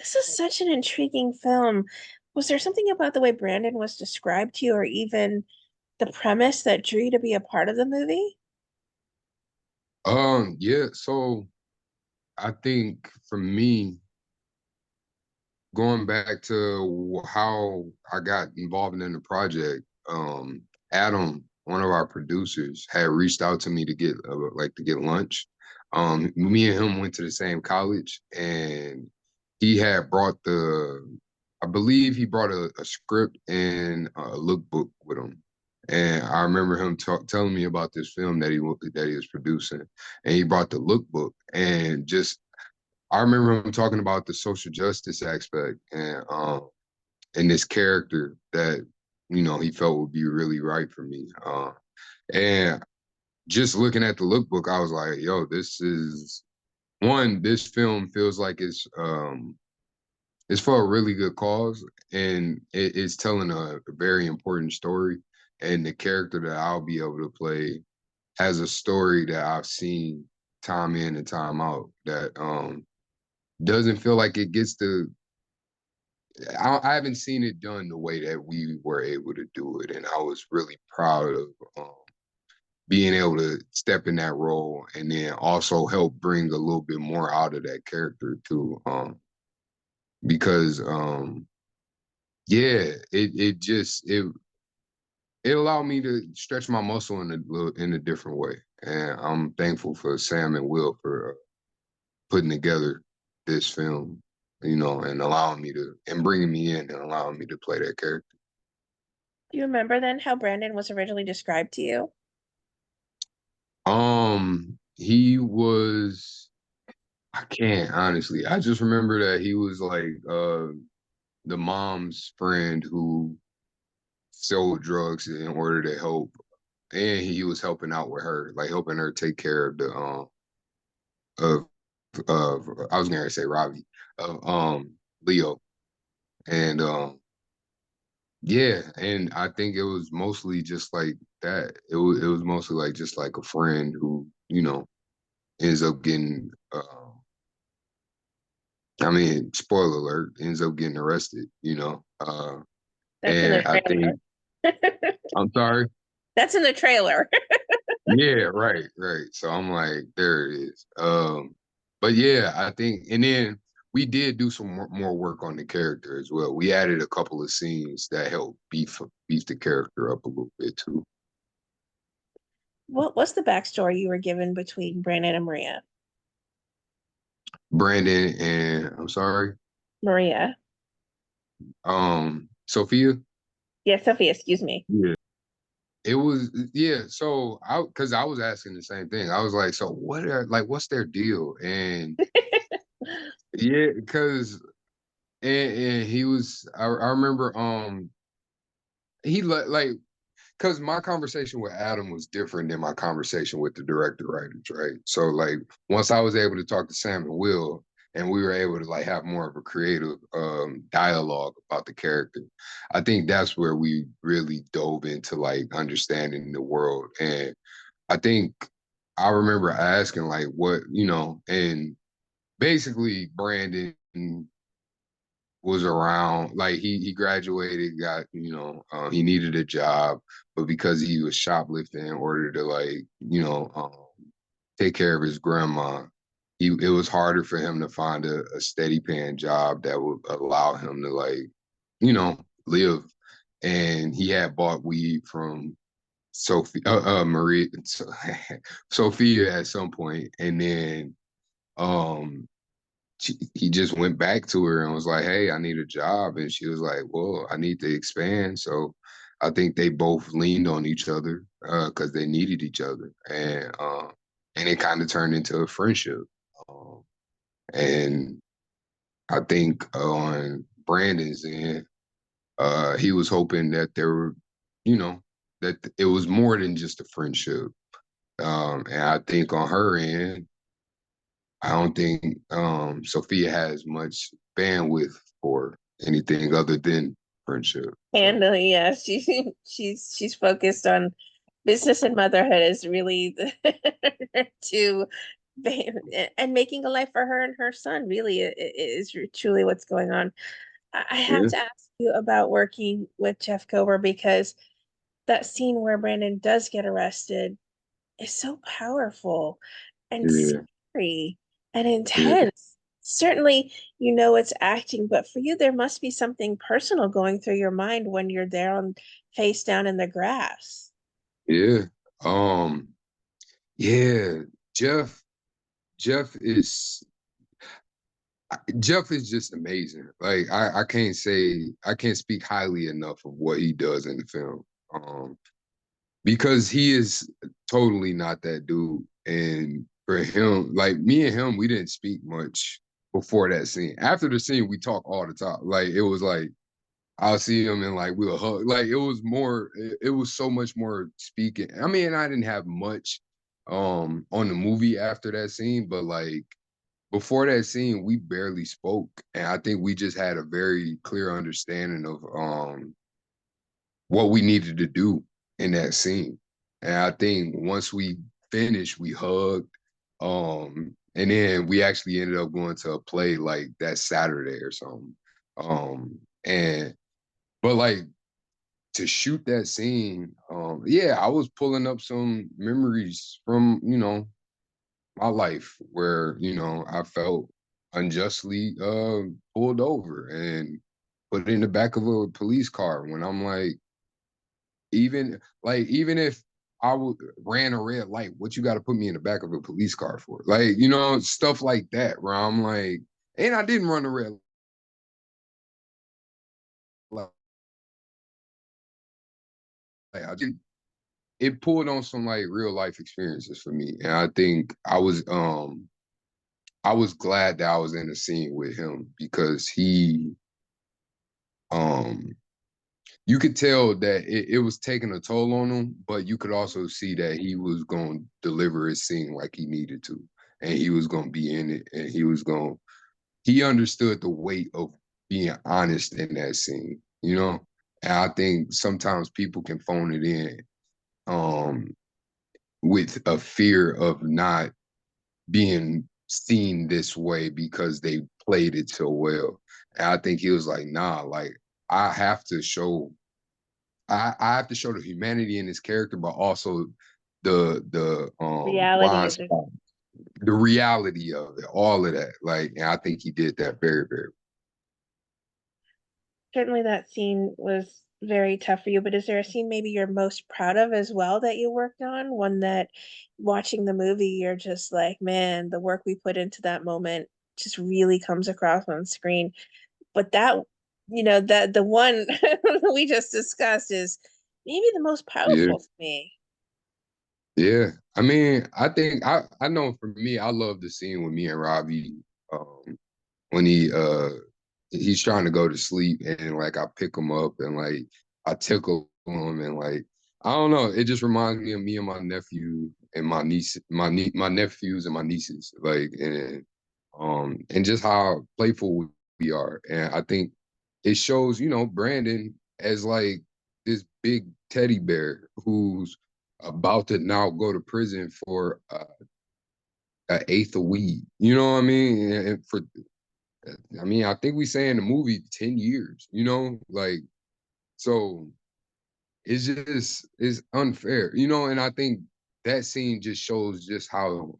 This is such an intriguing film. Was there something about the way Brandon was described to you, or even the premise that drew you to be a part of the movie? Yeah, so I think for me, going back to how I got involved in the project, Adam, one of our producers, had reached out to me to get to get lunch. Me and him went to the same college, and he had brought I believe he brought a script and a lookbook with him. And I remember him telling me about this film that he was producing, and he brought the lookbook. And just I remember him talking about the social justice aspect and this character that he felt would be really right for me. And just looking at the lookbook, I was like, "Yo, this is one. This film feels like it's for a really good cause, and it's telling a very important story. And the character that I'll be able to play has a story that I've seen time in and time out that doesn't feel like it gets the I haven't seen it done the way that we were able to do it, and I was really proud of being able to step in that role and then also help bring a little bit more out of that character too. Because yeah, it allowed me to stretch my muscle in a different way, and I'm thankful for Sam and Will for putting together this film, and allowing me to and bringing me in and allowing me to play that character. Do you remember then how Brandon was originally described to you? He was I can't honestly. I just remember that he was like the mom's friend who sold drugs in order to help, and he was helping out with her, like helping her take care of the of I was gonna say Robbie of Leo. And yeah, and I think it was mostly just like that. It was mostly like just like a friend who, ends up getting I mean, spoiler alert, ends up getting arrested. That's in the And I trailer. think I'm sorry. That's in the trailer. Yeah, right, right. So I'm like, there it is. But yeah, I think, and then we did do some more work on the character as well. We added a couple of scenes that helped beef the character up a little bit too. What's the backstory you were given between Brandon and Maria? Brandon and I'm sorry, Maria. Sophia. Yeah, Sophie, excuse me. Yeah. It was yeah. So because I was asking the same thing. I was like, so what's their deal? And yeah, because and he was I remember he like because my conversation with Adam was different than my conversation with the director writers, right? So like once I was able to talk to Sam and Will, and we were able to like have more of a creative dialogue about the character, I think that's where we really dove into like understanding the world. And I think I remember asking like what, and basically Brandon was around like he graduated, got he needed a job, but because he was shoplifting in order to like take care of his grandma, it was harder for him to find a steady paying job that would allow him to like live. And he had bought weed from Sophie Marie Sophia at some point, and then um he just went back to her and was like, "Hey, I need a job," and she was like, "Well, I need to expand." So I think they both leaned on each other because they needed each other, and it kind of turned into a friendship. Um, and I think on Brandon's end, he was hoping that there were, you know, that it was more than just a friendship. And I think on her end, I don't think Sophia has much bandwidth for anything other than friendship. And So yeah, she's focused on business and motherhood is really the two and making a life for her and her son really is truly what's going on. I have Yeah, to ask you about working with Jeff Kober because that scene where Brandon does get arrested is so powerful and yeah, scary and yeah, intense. Certainly, it's acting, but for you, there must be something personal going through your mind when you're there on face down in the grass. yeah. Um, yeah, Jeff, Jeff is Jeff is just amazing. Like I can't speak highly enough of what he does in the film. Because he is totally not that dude. And for him, like me and him, we didn't speak much before that scene. After the scene, we talk all the time. Like it was like I'll see him and like we'll hug. Like it was so much more speaking. I mean, I didn't have much on the movie after that scene, but like before that scene, we barely spoke. And I think we just had a very clear understanding of what we needed to do in that scene. And I think once we finished, we hugged. And then we actually ended up going to a play like that Saturday or something. And but like to shoot that scene, yeah, I was pulling up some memories from, my life where, I felt unjustly pulled over and put in the back of a police car when I'm like, even if I would ran a red light, what you got to put me in the back of a police car for? Like, stuff like that where I'm like, and I didn't run a red light. I did it pulled on some like real life experiences for me. And I think I was glad that I was in the scene with him because he um you could tell that it was taking a toll on him, but you could also see that he was going to deliver his scene like he needed to, and he was going to be in it, and he understood the weight of being honest in that scene, And I think sometimes people can phone it in um, with a fear of not being seen this way because they played it so well. And I think he was like, nah, like I have to show I have to show the humanity in his character, but also the Reality blind of it. spot, the reality of it, all of that. Like, and I think he did that very, very. Certainly that scene was very tough for you, but is there a scene maybe you're most proud of as well that you worked on? One that watching the movie, you're just like, man, the work we put into that moment just really comes across on screen. But that the one we just discussed is maybe the most Yeah, powerful for me. yeah. I mean, I think I know for me, I love the scene with me and Robbie um, when he's trying to go to sleep and like I pick him up and like I tickle him and like I don't know, it just reminds me of me and my nephew and my niece, my nephews and my nieces, like and just how playful we are. And I think it shows, Brandon as like this big teddy bear who's about to now go to prison for an eighth of weed. You know what I mean? And I mean, I think we say in the movie 10 years, like so it's unfair, and I think that scene just shows just how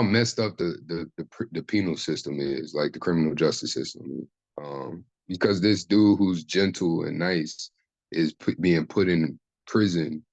messed up the penal system is, like the criminal justice system. Because this dude who's gentle and nice is being put in prison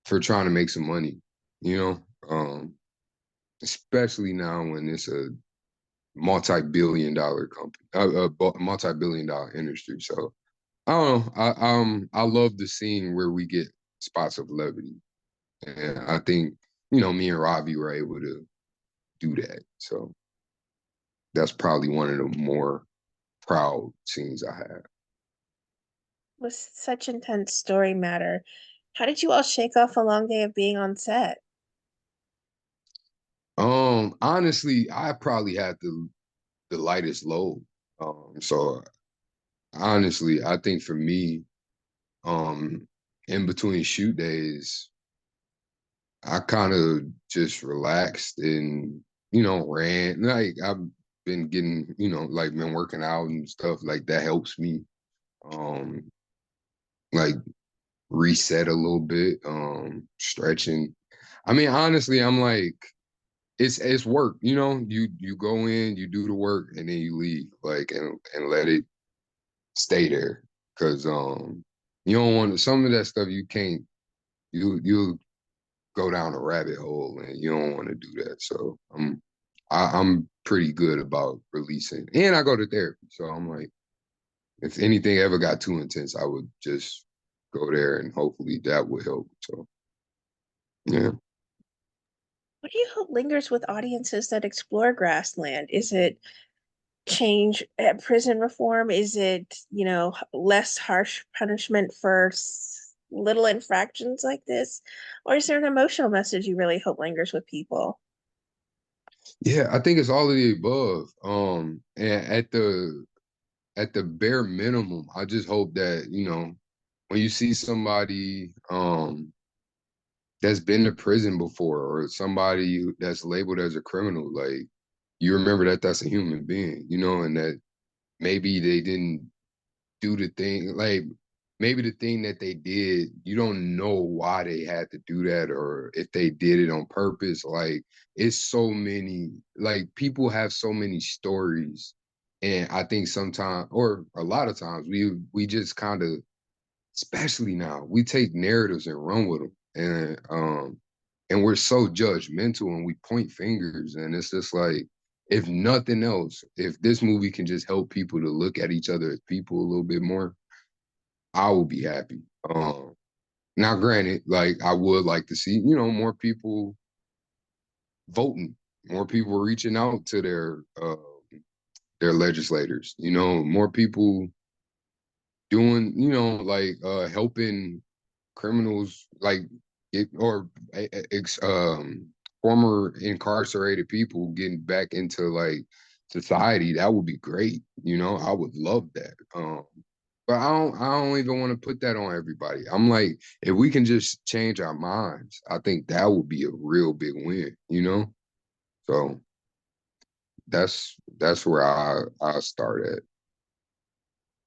for trying to make some money, you know, um, especially now when it's a multi-billion dollar company, multi-billion dollar industry. So I don't know. I love the scene where we get spots of levity, and I think me and Ravi were able to do that. So that's probably one of the more proud scenes I have. Was such intense story matter. How did you all shake off a long day of being on set? Honestly, I probably had the lightest load. So honestly, I think for me, um, in between shoot days, I kind of just relaxed and, ran. Like I've been getting, like been working out and stuff like that helps me. Um, like reset a little bit, stretching. I mean, honestly, I'm like, it's work, you go in, you do the work, and then you leave, like, and let it stay there. Cause you don't want to, some of that stuff you can't, you go down a rabbit hole and you don't want to do that. So I'm pretty good about releasing. And I go to therapy. So I'm like, if anything ever got too intense, I would just go there and hopefully that would help. So yeah. What do you hope lingers with audiences that explore Grassland? Is it change at prison reform? Is it, less harsh punishment for little infractions like this? Or is there an emotional message you really hope lingers with people? Yeah, I think it's all of the above. And at the bare minimum, I just hope that, when you see somebody that's been to prison before or somebody that's labeled as a criminal, like you remember that that's a human being, and that maybe they didn't do the thing, like maybe the thing that they did, you don't know why they had to do that or if they did it on purpose. Like it's so many, like people have so many stories. And I think sometimes, or a lot of times, we just kind of, especially now, we take narratives and run with them, and we're so judgmental and we point fingers, and it's just like, if nothing else, if this movie can just help people to look at each other as people a little bit more, I will be happy. Now, granted, like I would like to see, more people voting, more people reaching out to their legislators, more people doing, like helping criminals, like it, or former incarcerated people getting back into like society. That would be great. I would love that. But I don't even want to put that on everybody. I'm like, if we can just change our minds, I think that would be a real big win. So that's where I start at.